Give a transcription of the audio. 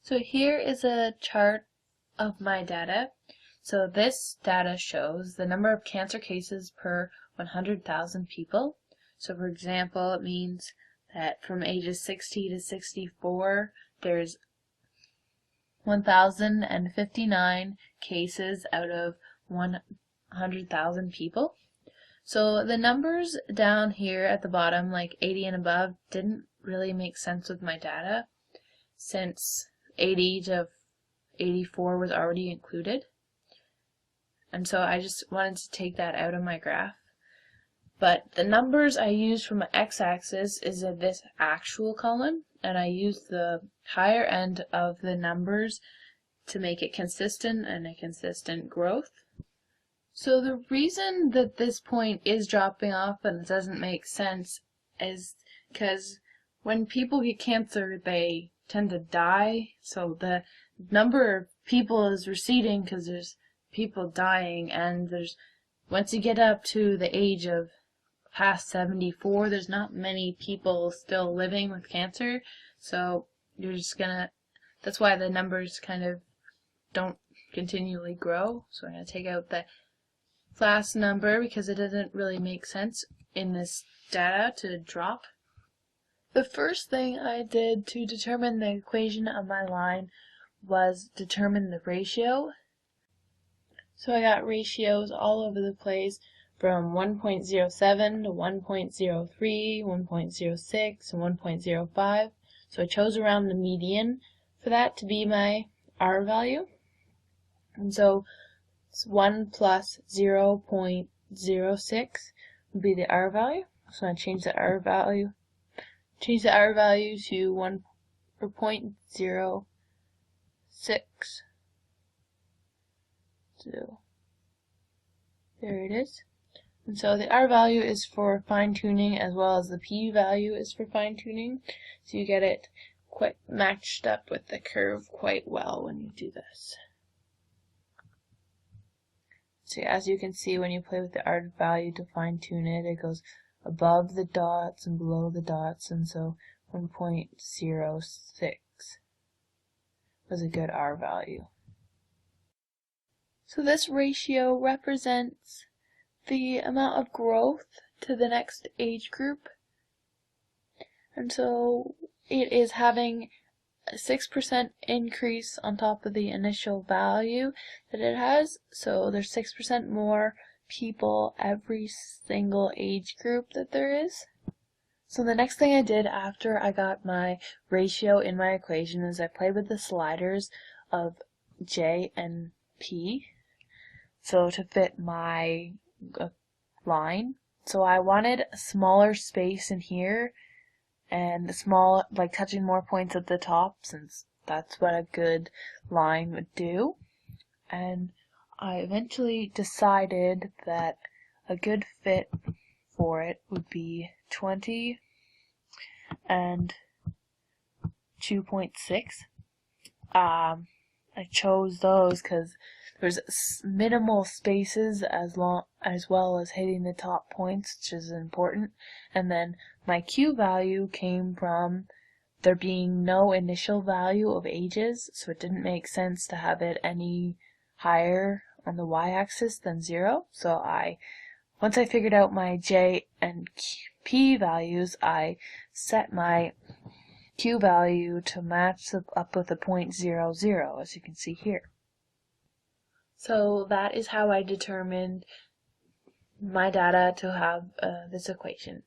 So here is a chart of my data. So this data shows the number of cancer cases per 100,000 people. So for example, it means that from ages 60 to 64, there's 1,059 cases out of 100,000 people. So the numbers down here at the bottom, like 80 and above, didn't really make sense with my data, since 80 to 84 was already included. And so I just wanted to take that out of my graph. But the numbers I used for my x-axis is in this actual column, and I used the higher end of the numbers to make it consistent and a consistent growth. So the reason that this point is dropping off and it doesn't make sense is because when people get cancer, they tend to die. So the number of people is receding because there's people dying, and once you get up to the age of past 74, there's not many people still living with cancer. So you're just that's why the numbers kind of don't continually grow. So I'm going to take out the last number because it doesn't really make sense in this data to drop. The first thing I did to determine the equation of my line was determine the ratio. So I got ratios all over the place from 1.07 to 1.03, 1.06, and 1.05. So I chose around the median for that to be my R value. And so 1 plus 0.06 would be the R value. So I change the R value to 0.06. So there it is. And so the R value is for fine-tuning as well as the P value is for fine-tuning. So you get it quite matched up with the curve quite well when you do this. So as you can see, when you play with the R value to fine-tune it, it goes above the dots and below the dots, and so 1.06 was a good R value. So this ratio represents the amount of growth to the next age group. And so it is having a 6% increase on top of the initial value that it has. So there's 6% more people every single age group that there is. So the next thing I did after I got my ratio in my equation is I played with the sliders of J and P. So to fit my line. So I wanted a smaller space in here and small, like touching more points at the top, since that's what a good line would do. And I eventually decided that a good fit for it would be 20 and 2.6. I chose those because there's minimal spaces as well as hitting the top points, which is important. And then my Q value came from there being no initial value of ages, so it didn't make sense to have it any higher on the y-axis than 0. So once I figured out my J and P values, I set my Q value to match up with the 0.00, as you can see here. So that is how I determined my data to have this equation.